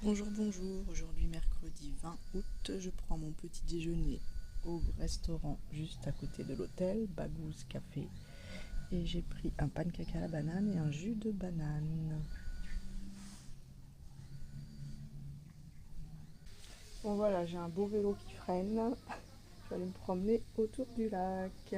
Bonjour, bonjour. Aujourd'hui, mercredi 20 août, je prends mon petit déjeuner au restaurant juste à côté de l'hôtel, Baghouz Café. Et j'ai pris un pancake à la banane et un jus de banane. Bon voilà, j'ai un beau vélo qui freine. Je vais aller me promener autour du lac.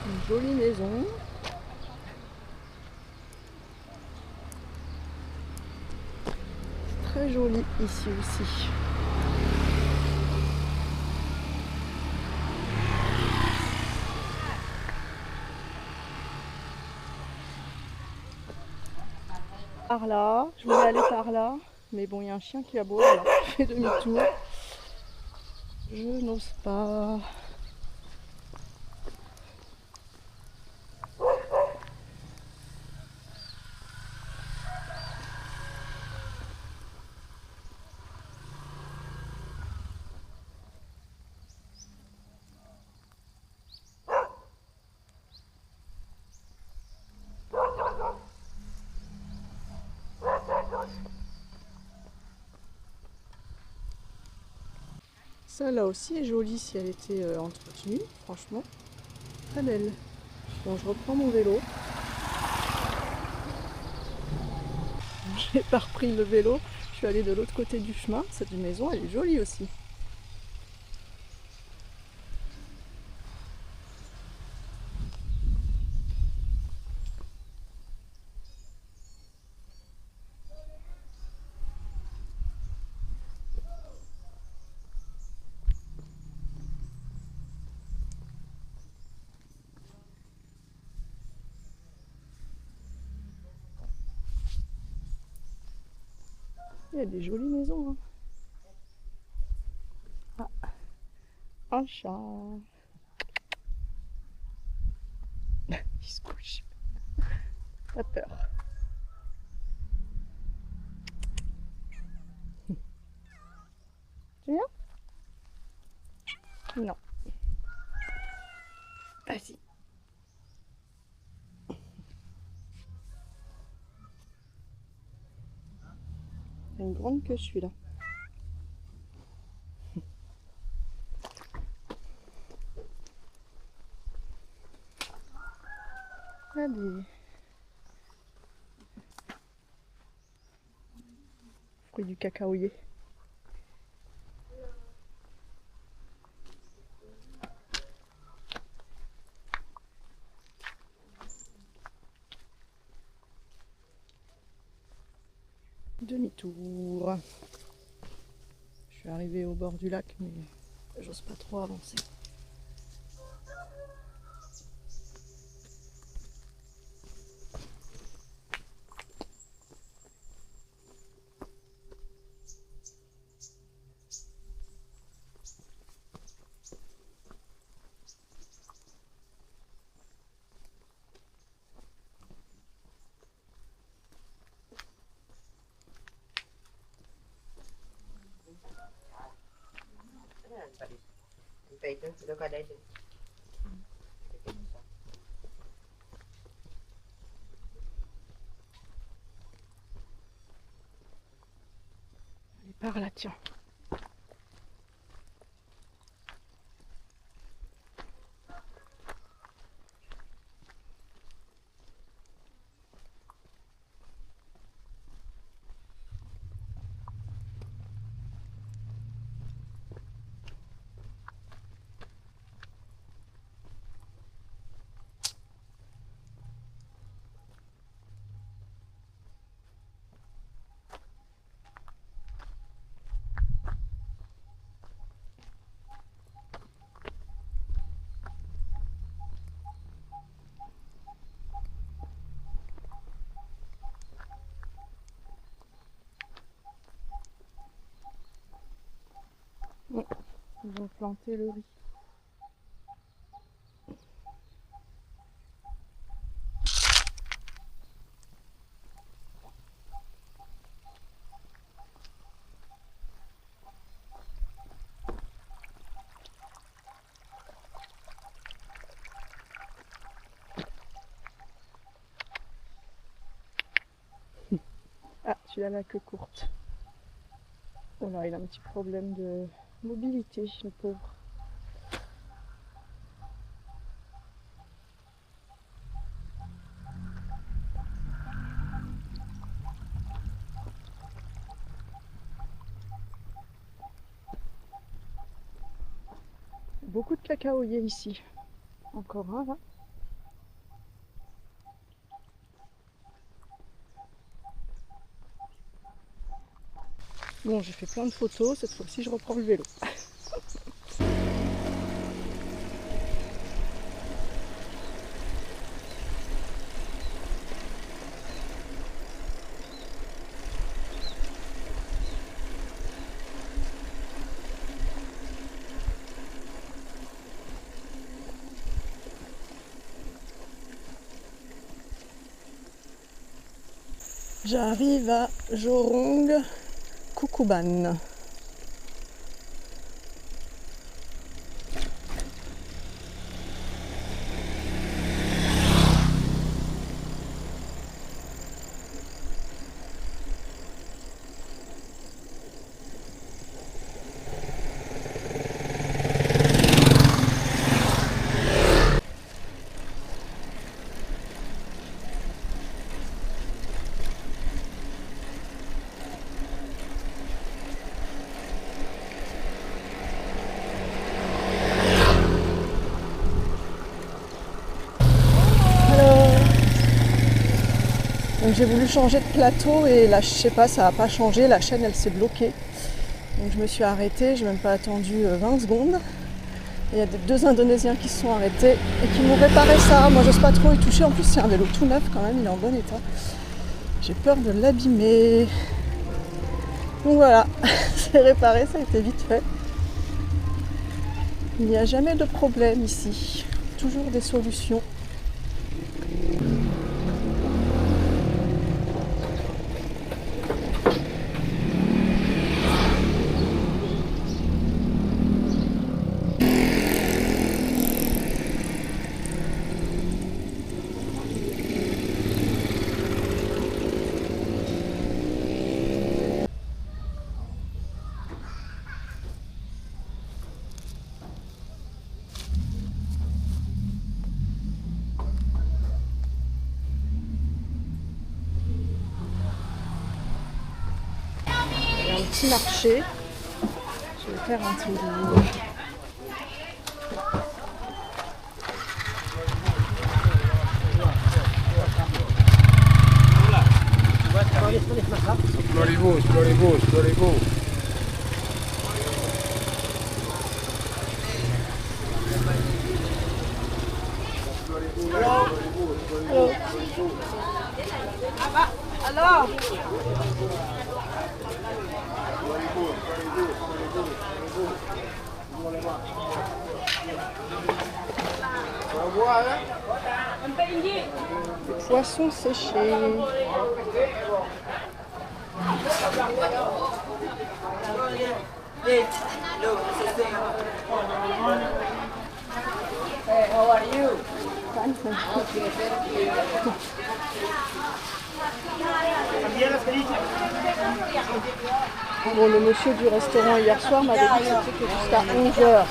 Une jolie maison. Très joli ici aussi. Par là, je voulais aller par là, mais bon, il y a un chien qui aboie, alors je fais demi-tour. Je n'ose pas. Celle-là aussi est jolie si elle était entretenue, franchement, très belle. Bon, je reprends mon vélo. J'ai pas repris le vélo, je suis allée de l'autre côté du chemin. Cette maison, elle est jolie aussi. Il y a des jolies maisons, hein. Ah, un chat. Il se couche. Pas peur. Tu viens? Non. Vas-y. Il y a une grande queue celui-là. Allez. Fruit du cacaoyer. Demi-tour. Je suis arrivée au bord du lac, mais j'ose pas trop avancer. Allez, par là, tiens. Ils ont planté le riz. celui-là la queue courte. Voilà, il a un petit problème de mobilité, le pauvre. Beaucoup de cacaoyers ici. Encore un là. Bon, j'ai fait plein de photos, cette fois-ci je reprends le vélo. J'arrive à Jorong Kukuban. Donc j'ai voulu changer de plateau et là je sais pas, ça n'a pas changé, la chaîne elle s'est bloquée. Donc je me suis arrêtée, j'ai même pas attendu 20 secondes. Et il y a deux Indonésiens qui se sont arrêtés et qui m'ont réparé ça. Moi j'ose pas trop y toucher, en plus c'est un vélo tout neuf quand même, il est en bon état. J'ai peur de l'abîmer. Donc voilà, c'est réparé, ça a été vite fait. Il n'y a jamais de problème ici, toujours des solutions. Un petit marché. Je vais faire un tour. Alors. Poisson séché. Hey, how are you? Bon, le monsieur du restaurant hier soir m'avait dit que c'était que jusqu'à 11h.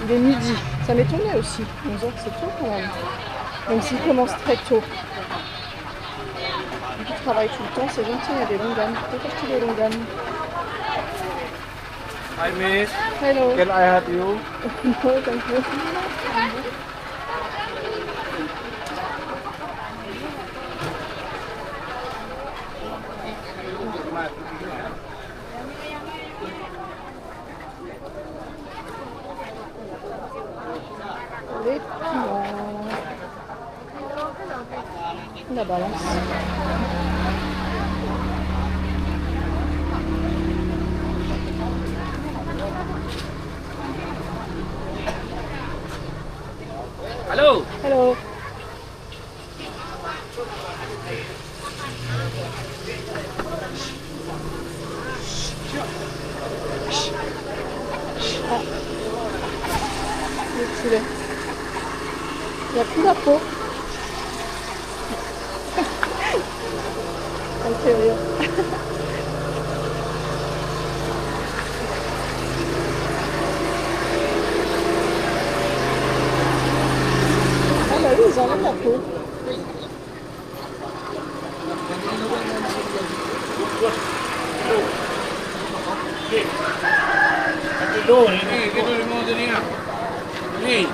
Il est midi. Ça m'étonnait aussi. 11h c'est tôt quand même. Même s'il commence très tôt. Il travaille tout le temps, c'est gentil, il y a des longanes. Peut-être acheter des longanes. Hi miss, Hello. can I help you? No, thank you. Les piments. La balance. Hello. Hello. Ah. Le poulet. Il n'y a plus la peau. Ça me fait rire. Tuh, ini kita mau tadi nggak? Nih.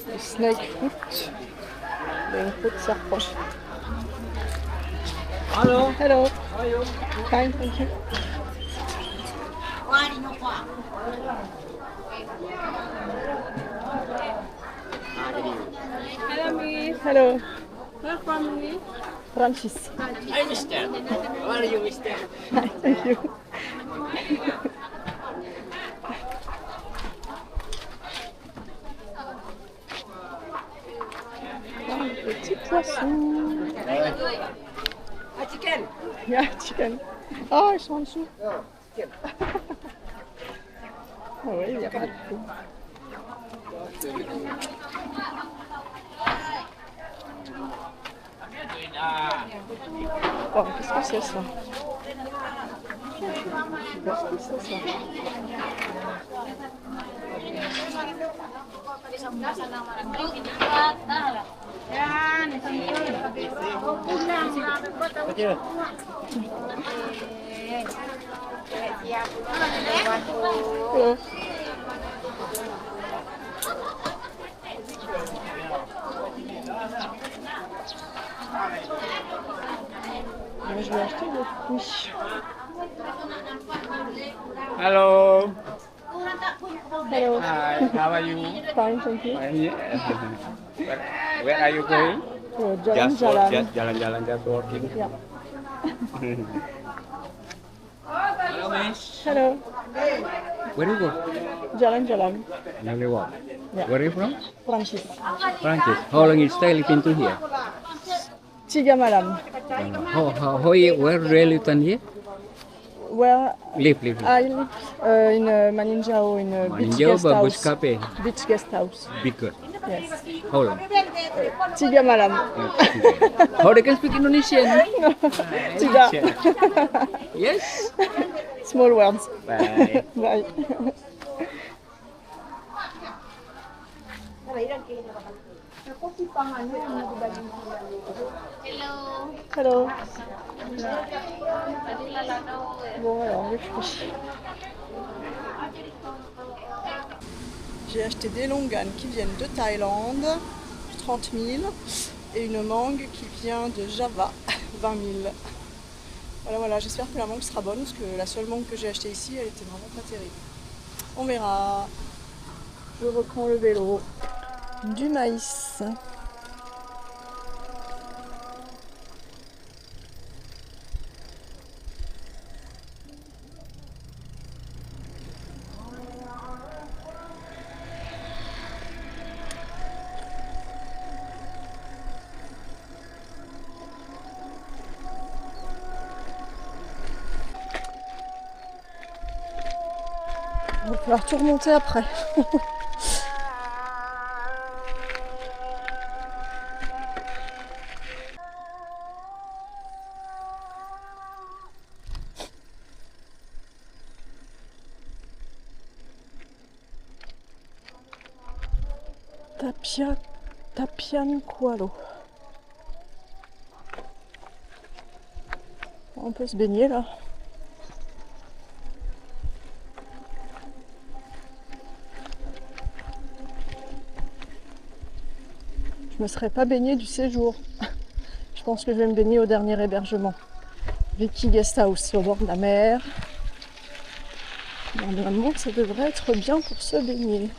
Le snake foot. Le foot serpent. Halo. Hello. How are you? Fine, thank you. Hello, Miss. Hello. Where from, Miss? Francis. Hi, mister. How are you, mister? Thank you. Petit poisson. Chicken. Yeah, chicken. Ah, ils sont en dessous. Ah oui, il y a pas de fou. Oh, qu'est-ce que c'est ça? Qu'est-ce que c'est ça? Oh. Moi, je vais acheter des fruits. Hello. Hello. Hi, how are you? Fine, thank you. I'm here. Where are you going? Jalan-jalan. Just jalan-jalan, just walking. Yeah. Hello, miss. Hello. Where you go? Jalan-jalan. Only walk. Yeah. Where are you from? Francis. Francis. How long you stay living to here? 3 malam. Where do you live here? Where Live. I live in Maninjao in a beach Maninjao, guest bagus house. cafe. Beach guest house. Bigger. Yes. How long? 3 malam. How they can speak Indonesian? Tidak. Yes. Small words. Bye. Bye. Hello. Bon alors, les fruits. J'ai acheté des longanes qui viennent de Thaïlande, 30 000, et une mangue qui vient de Java, 20 000. Voilà, j'espère que la mangue sera bonne, parce que la seule mangue que j'ai achetée ici, elle était vraiment pas terrible. On verra. Je reprends le vélo. Du maïs. Il va falloir tout remonter après. Tapian Kualo. On peut se baigner là. Je me serais pas baignée du séjour. Je pense que je vais me baigner au dernier hébergement. Vicky Guest House au bord de la mer. Normalement, ça devrait être bien pour se baigner.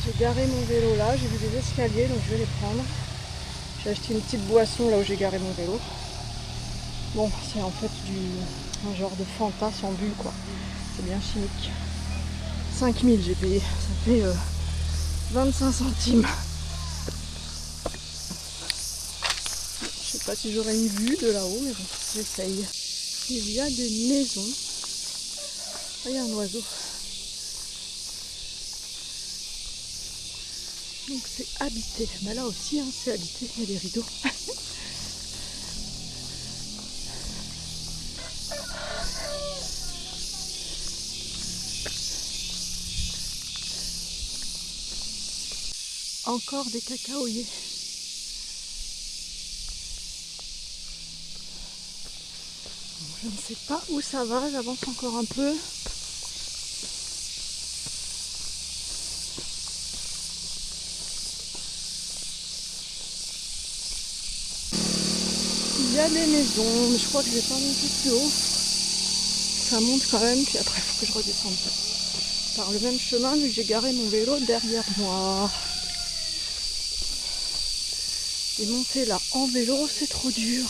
J'ai garé mon vélo là, j'ai vu des escaliers donc je vais les prendre. J'ai acheté une petite boisson là où j'ai garé mon vélo. Bon, c'est en fait un genre de Fanta sans bulle quoi. C'est bien chimique. 5 000 j'ai payé, ça fait 25 centimes. Je sais pas si j'aurai une vue de là-haut, mais bon, j'essaye. Il y a des maisons. Ah, il y a un oiseau. Donc c'est habité. Mais là aussi, hein, c'est habité. Il y a des rideaux. encore des cacaoyers. Je ne sais pas où ça va, j'avance encore un peu. Il y a des maisons, mais je crois que je vais pas monter plus haut. Ça monte quand même, puis après il faut que je redescende par le même chemin vu que j'ai garé mon vélo derrière moi. Et monter là en vélo, c'est trop dur.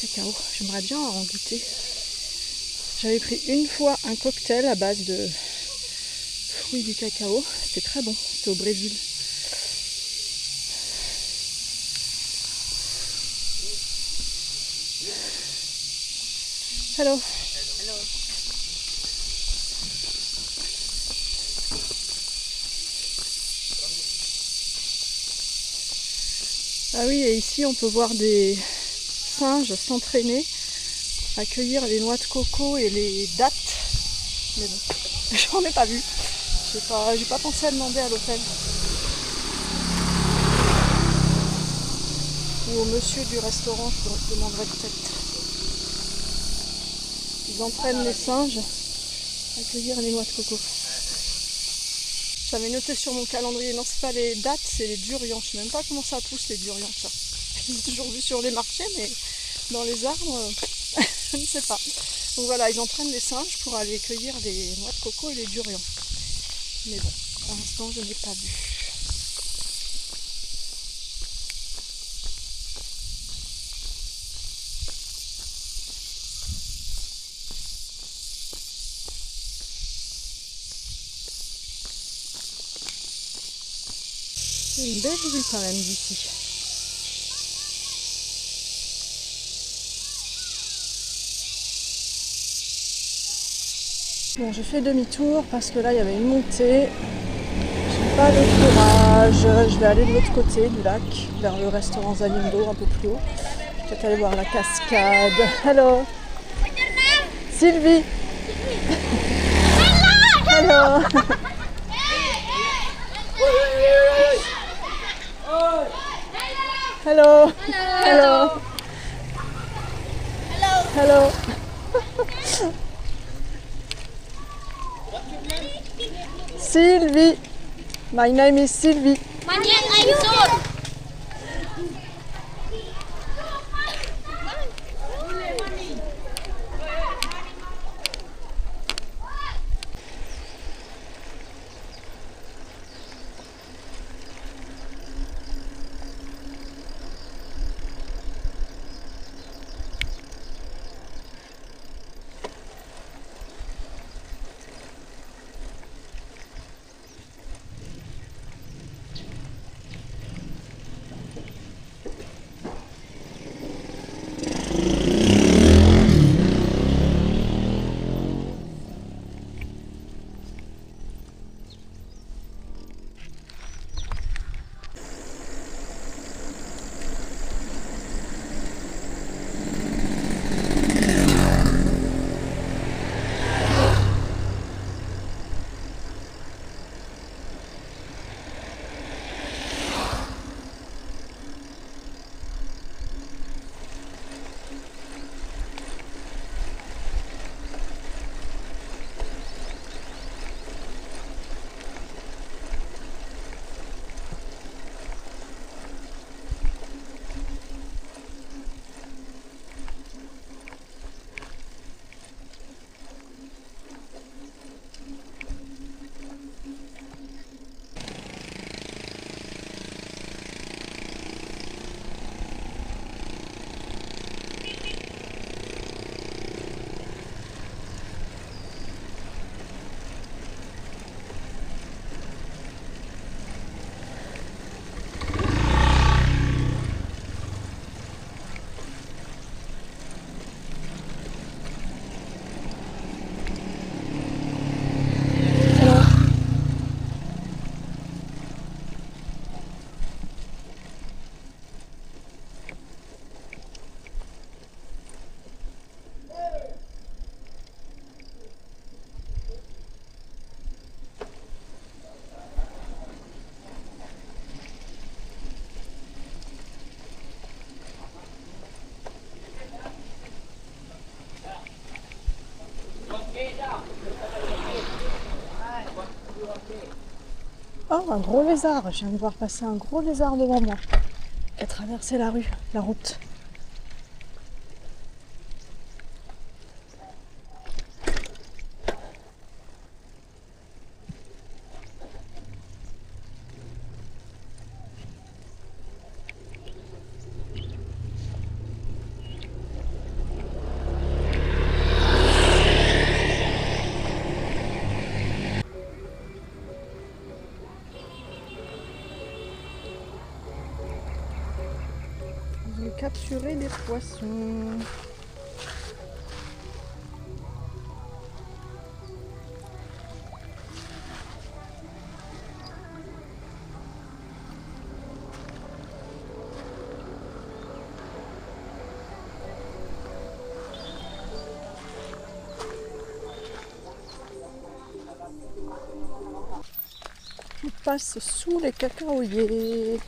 Cacao, j'aimerais bien en goûter. J'avais pris une fois un cocktail à base de fruits du cacao. C'était très bon, c'était au Brésil. Hello. Hello. Ah oui, et ici on peut voir des singes s'entraîner à cueillir les noix de coco et les dattes. Mais bon, j'en ai pas vu. J'ai pas pensé à demander à l'hôtel. Ou au monsieur du restaurant, je demanderai peut-être. Ils entraînent les singes à cueillir les noix de coco. J'avais noté sur mon calendrier, non c'est pas les dattes, c'est les durians. Je sais même pas comment ça pousse les durians, ça. Je l'ai toujours vu sur les marchés, mais dans les arbres, je ne sais pas. Donc voilà, ils entraînent les singes pour aller cueillir les noix de coco et les durians. Mais bon, pour l'instant je n'ai pas vu. C'est une belle vue quand même d'ici. Bon, j'ai fait demi-tour parce que là il y avait une montée. J'ai pas le courage. Je vais aller de l'autre côté du lac, vers le restaurant Zalindo, un peu plus haut. Peut-être aller voir la cascade. Hello. Sylvie. Hello. Hello. Hello. Hello. Sylvie. My name is Sylvie. My name is Ayun. Oh, un gros lézard. Je viens de voir passer un gros lézard devant moi. Il a traversé la rue, la route. J'ai capturé des poissons. Je passe sous les cacaoyers.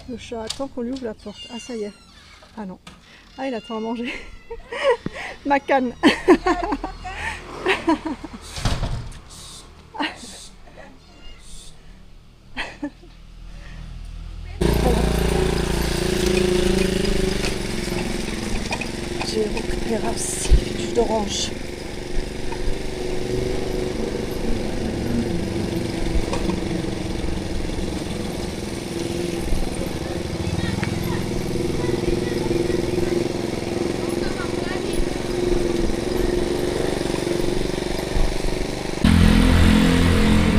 Le chat attend qu'on lui ouvre la porte. Ah, ça y est. Ah non. Ah, il attend à manger. Ma canne. J'ai récupéré aussi du jus d'orange.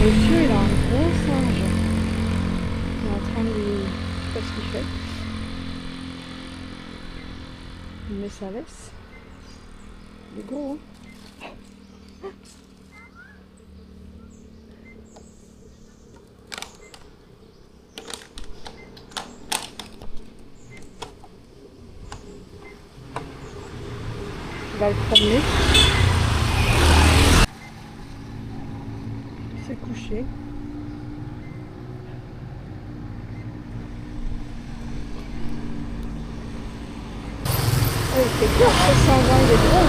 Monsieur, il a un gros singe. Il est en train de lui... Je sais pas ce qu'il fait. Il met sa laisse. Il est gros, hein. Il va le promener. Il s'est couché. Oh, il fait peur ce singe, il est gros.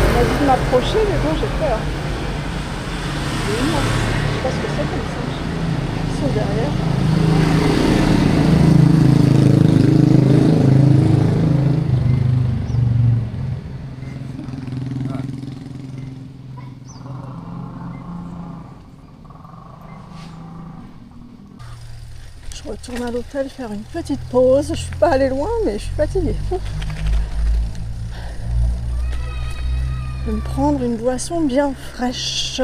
Il a dit de m'approcher, mais bon, j'ai peur. Il est immense. Je sais pas ce que c'est comme singe. Ils sont derrière. Je retourne à l'hôtel faire une petite pause. Je suis pas allée loin, mais je suis fatiguée. Je vais me prendre une boisson bien fraîche.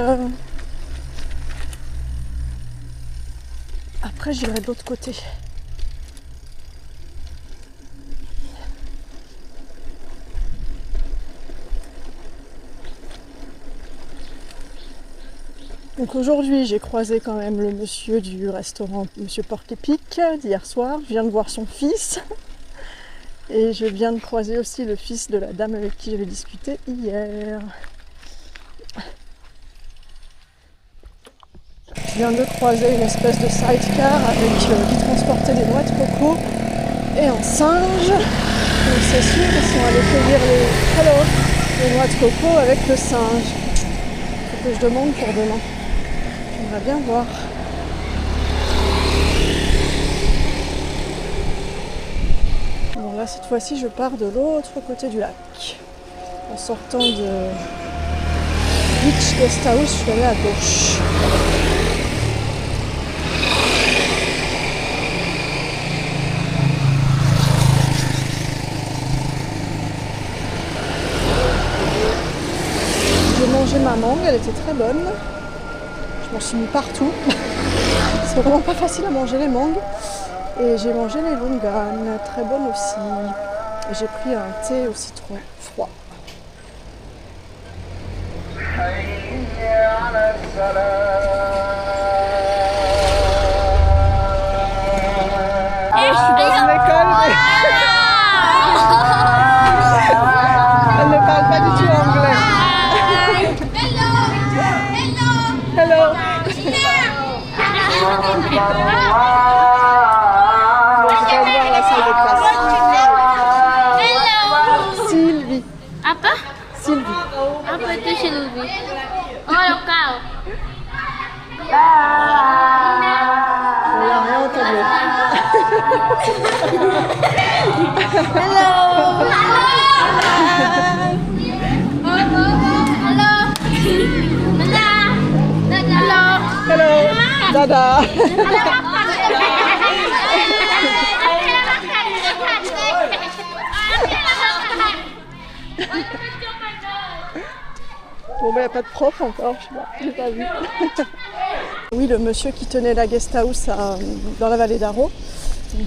Après, j'irai de l'autre côté. Donc aujourd'hui, j'ai croisé quand même le monsieur du restaurant, monsieur Porc-Épic, d'hier soir. Je viens de voir son fils. Et je viens de croiser aussi le fils de la dame avec qui j'avais discuté hier. Je viens de croiser une espèce de sidecar avec qui transportait des noix de coco et un singe. Donc c'est sûr qu'ils sont allés cueillir les noix de coco avec le singe. Il faut que je demande pour demain. J'aimerais bien voir. Bon là cette fois-ci je pars de l'autre côté du lac. En sortant de Beach Guest House, je suis allée à gauche. J'ai mangé ma mangue, elle était très bonne. Je m'en suis mis partout. C'est vraiment pas facile à manger les mangues. Et j'ai mangé les longanes, très bonnes aussi. Et j'ai pris un thé au citron froid. Je suis dans une école, mais elle ne parle pas du tout anglais. Hello. Je vais voir la salle de classe. Sylvie. Apa? Sylvie. Apa itu Sylvie? Oh, lokal. On n'a rien entendu. Hello. Hello. Dada. Bon, ben, il n'y a pas de prof encore, je sais pas, j'ai pas vu. Oui, le monsieur qui tenait la guest house dans la vallée d'Arro,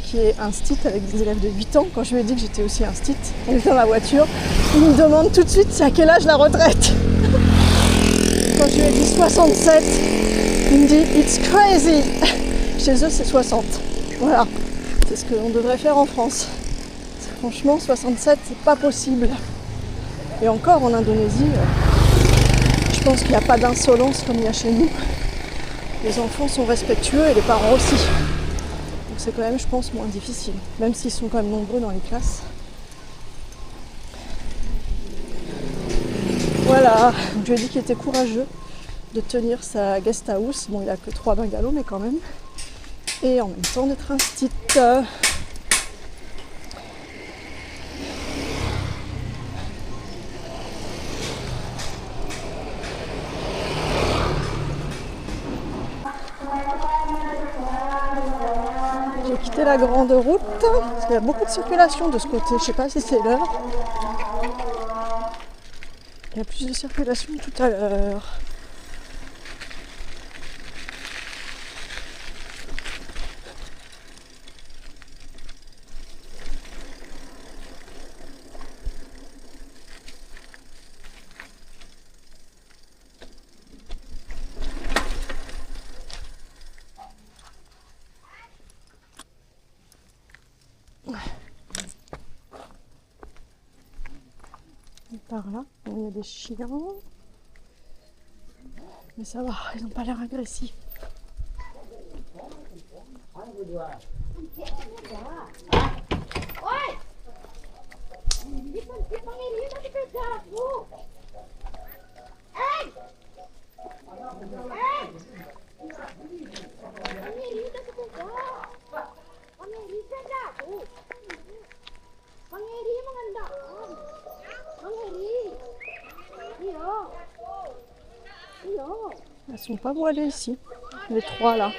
qui est instit avec des élèves de 8 ans, quand je lui ai dit que j'étais aussi instit, on était dans la voiture, il me demande tout de suite c'est à quel âge la retraite. Quand je lui ai dit 67, il me dit it's crazy. Chez eux c'est 60. Voilà, c'est ce qu'on devrait faire en France. Franchement 67 c'est pas possible. Et encore en Indonésie, je pense qu'il n'y a pas d'insolence comme il y a chez nous. Les enfants sont respectueux et les parents aussi. Donc c'est quand même, je pense, moins difficile. Même s'ils sont quand même nombreux dans les classes. Voilà, je lui ai dit qu'il était courageux de tenir sa guest house. Bon, il n'a que 3 bungalows, mais quand même. Et en même temps d'être instit. J'ai quitté la grande route parce qu'il y a beaucoup de circulation de ce côté. Je ne sais pas si c'est l'heure. Il y a plus de circulation tout à l'heure. Par là, bon, il y a des chiens, mais ça va, ils n'ont pas l'air agressifs. Elles sont pas voilées ici, les 3 là.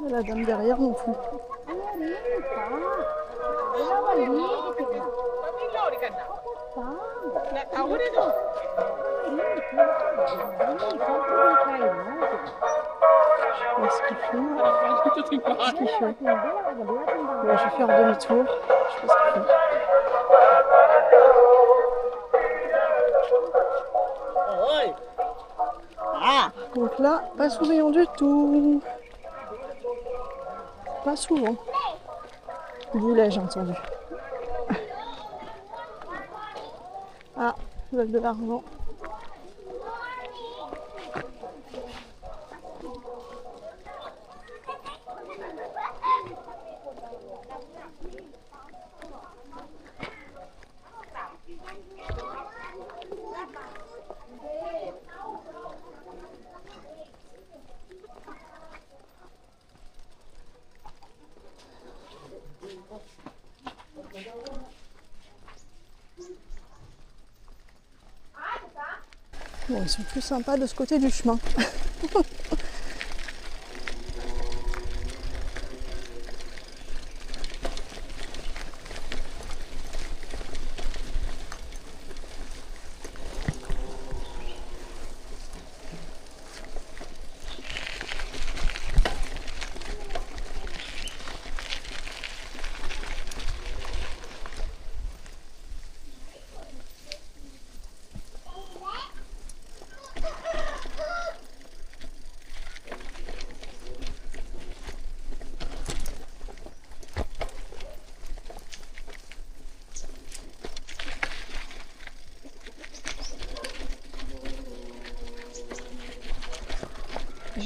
Et la dame derrière non plus. Qu'est-ce qu'il fait? Qu'est-ce qu'il fait? Ouais, je vais faire demi-tour. Je sais pas ce qu'il fait. Donc là, pas souriant du tout. Pas souvent. Boulet, j'ai entendu. Ah, ils veulent de l'argent. Bon, ils sont plus sympas de ce côté du chemin.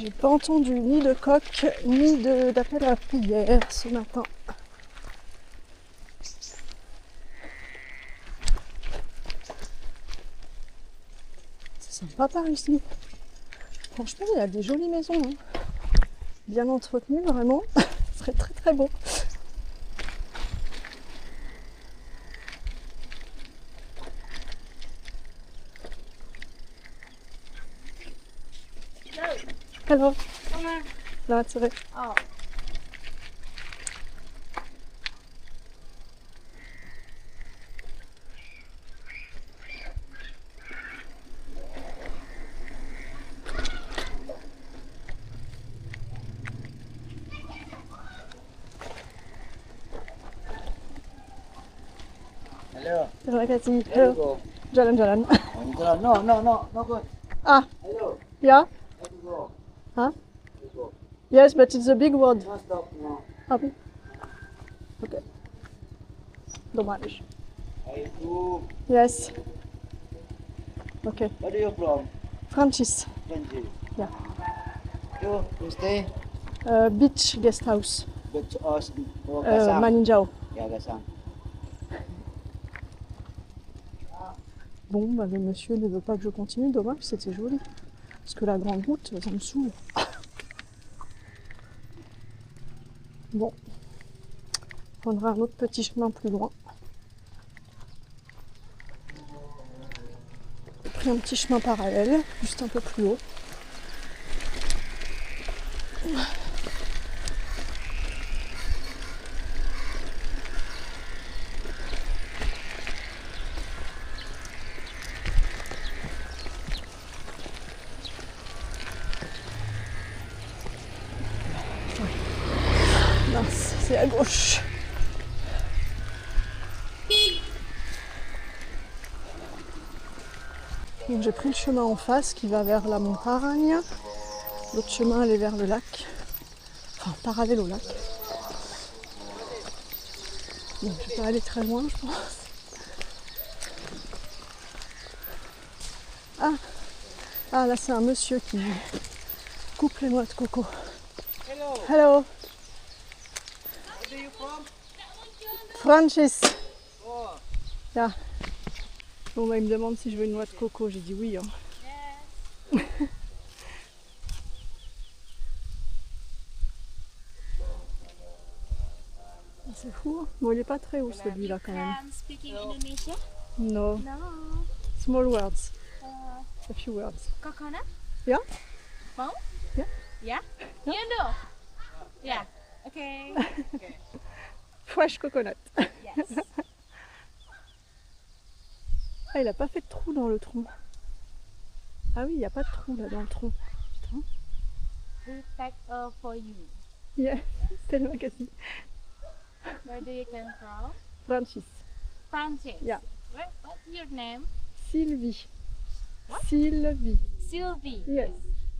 J'ai pas entendu ni de coq, ni d'appel à la prière ce matin. C'est sympa par ici. Franchement, il y a des jolies maisons, hein. Bien entretenues, vraiment. Ce serait très très beau. Hello. That's it. Oh. Hello. Terima kasih. Hello. Hello. Jalan-jalan. No good. Ah, Hello. yeah? Let's go. Huh? Let's go. Yes, but it's a big word. No stop now. Ah oui. Ok. Dommage. I do. Yes. Ok. Where are you from? Francis. Benji. Yeah. You stay? Beach guest house. But us. Gasang. Maninjao. Yeah, Gasang. Bon, bah, le monsieur ne veut pas que je continue. Dommage, c'était joli. Parce que la grande route, ça me saoule. Bon. On prendra un autre petit chemin plus loin. J'ai pris un petit chemin parallèle, juste un peu plus haut. Mince, c'est à gauche. Donc j'ai pris le chemin en face qui va vers la montagne. L'autre chemin allait vers le lac. Enfin, parallèle au lac. Bon, je vais pas aller très loin, je pense. Ah là c'est un monsieur qui coupe les noix de coco. Hello. Hello, Where are you from? Francis. Oh. Yeah. Bon bah il me demande si je veux une noix de coco, j'ai dit oui. Hein. C'est fou. Hein. Bon il est pas très haut celui-là quand même. Speaking Indonesia? No, No. small words. A few words. Coconut? Yeah? Mau? Yeah. Yeah? Yeah. You do? Yeah. Okay. Fresh coconut. Yes. Ah il a pas fait de trou dans le tronc. Ah oui, il n'y a pas de trou là dans le tronc. Putain. This pack for you. Yeah, tellement cassé. Where do you come from? Francis. Francis. Yeah. What's your name? Sylvie. What? Sylvie. Sylvie. Yes.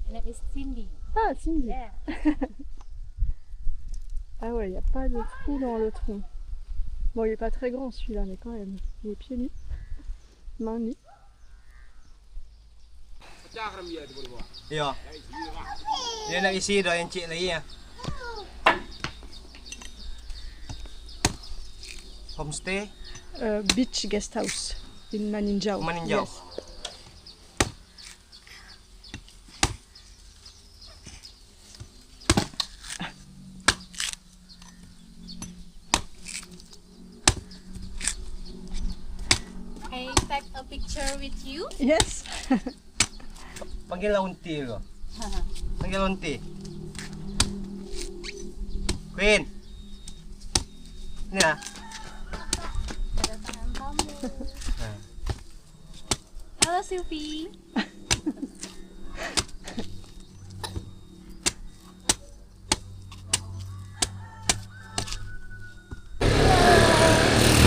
My name is Cindy. Ah, Cindy. Yeah. Ah ouais, il n'y a pas de trou dans le tronc. Bon, il est pas très grand celui-là, mais quand même. Il est pieds nus. Mains nues. Ya. Dia nak isi dah yang cik lagi ya. Homestay Beach guest house. In Maninjao. Maninjao. Yes. I take a picture with you. Yes. panggil lah unti dulu. Panggil unti. Queen. Ini ya. Kedatangan tamu. Halo Sylvie.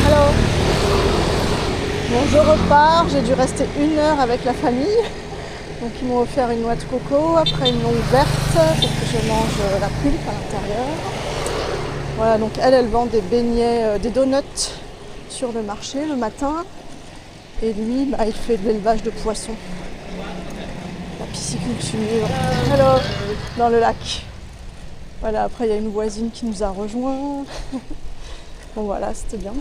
Hello. Bon, je repars. J'ai dû rester 1 heure avec la famille. Donc ils m'ont offert une noix de coco. Après ils m'ont ouverte pour que je mange la pulpe à l'intérieur. Voilà, donc elle vend des beignets, des donuts sur le marché le matin. Et lui, bah, il fait de l'élevage de poissons. La pisciculture. Alors, dans le lac. Voilà, après il y a une voisine qui nous a rejoints. Bon voilà, c'était bien.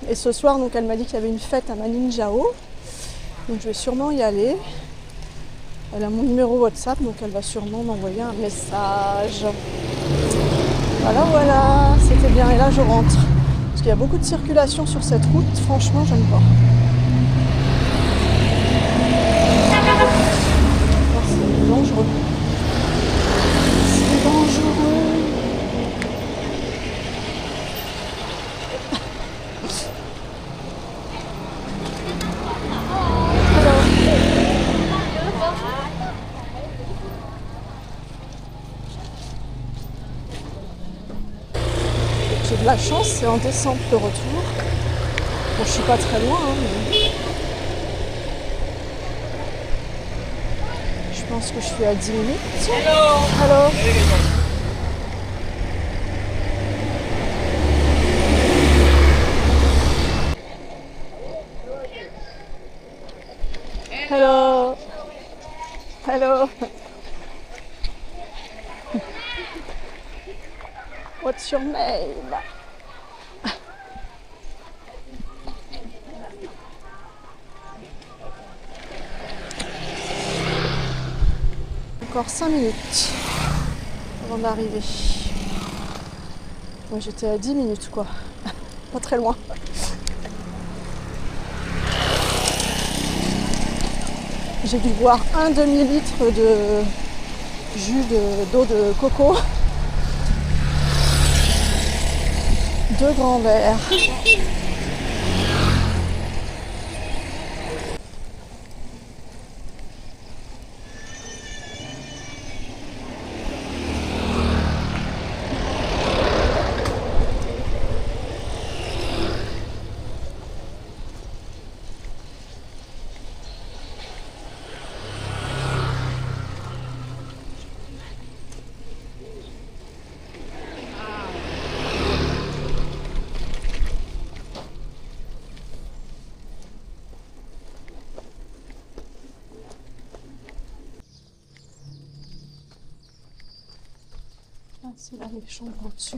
Et ce soir, donc elle m'a dit qu'il y avait une fête à Maninjao. Donc je vais sûrement y aller. Elle a mon numéro WhatsApp, donc elle va sûrement m'envoyer un message. Voilà, voilà, c'était bien. Et là, je rentre. Parce qu'il y a beaucoup de circulation sur cette route. Franchement, j'aime pas. Oh, c'est dangereux. C'est dangereux. J'ai de la chance, c'est en descente le retour. Bon, je suis pas très loin, hein, mais je pense que je suis à 10 minutes. Alors. Hello. Hello. What's your name? Encore 5 minutes avant d'arriver. Moi j'étais à 10 minutes quoi. Pas très loin. J'ai dû boire un demi-litre de jus d'eau de coco. 2 grands verres. Ah, c'est là les chambres au-dessus.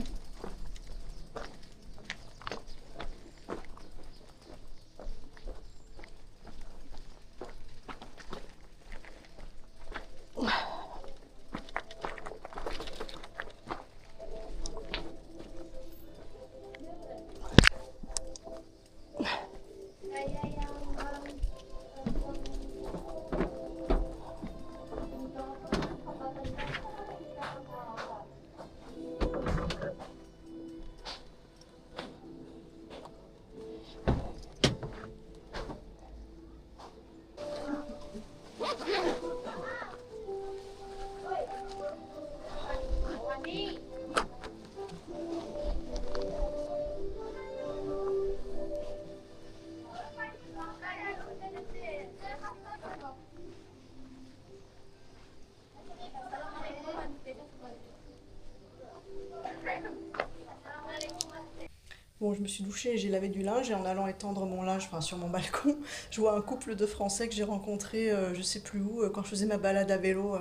Bon, je me suis douchée et j'ai lavé du linge et en allant étendre mon linge, enfin sur mon balcon, je vois un couple de Français que j'ai rencontré je sais plus où quand je faisais ma balade à vélo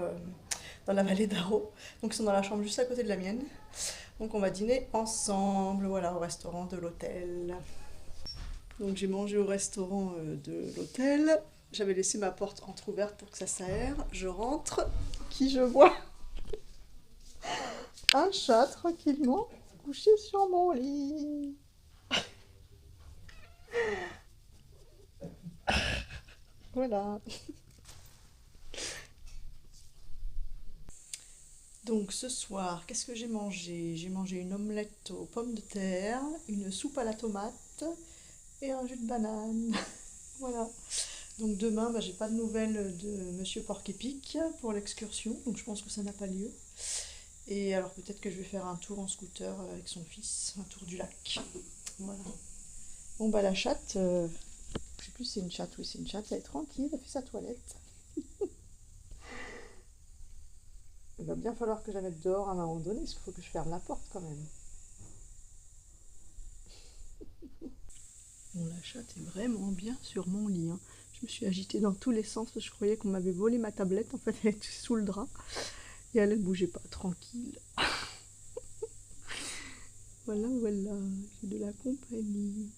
dans la vallée d'Aro. Donc ils sont dans la chambre juste à côté de la mienne. Donc on va dîner ensemble, voilà, au restaurant de l'hôtel. Donc j'ai mangé au restaurant de l'hôtel. J'avais laissé ma porte entrouverte pour que ça s'aère. Je rentre, qui je vois? Un chat tranquillement couché sur mon lit. Voilà. Donc ce soir, qu'est-ce que j'ai mangé? J'ai mangé une omelette aux pommes de terre, une soupe à la tomate et un jus de banane. Voilà. Donc demain, j'ai pas de nouvelles de Monsieur Porc-Épic pour l'excursion, donc je pense que ça n'a pas lieu. Et alors peut-être que je vais faire un tour en scooter avec son fils, un tour du lac. Voilà. Bon la chatte, je sais plus si c'est une chatte, oui c'est une chatte, elle est tranquille, elle fait sa toilette. Il va bien falloir que je la mette dehors à un moment donné, parce qu'il faut que je ferme la porte quand même. Bon, la chatte est vraiment bien sur mon lit, hein. Je me suis agitée dans tous les sens parce que je croyais qu'on m'avait volé ma tablette. En fait, elle était sous le drap et elle ne bougeait pas, tranquille. Voilà, voilà, j'ai de la compagnie.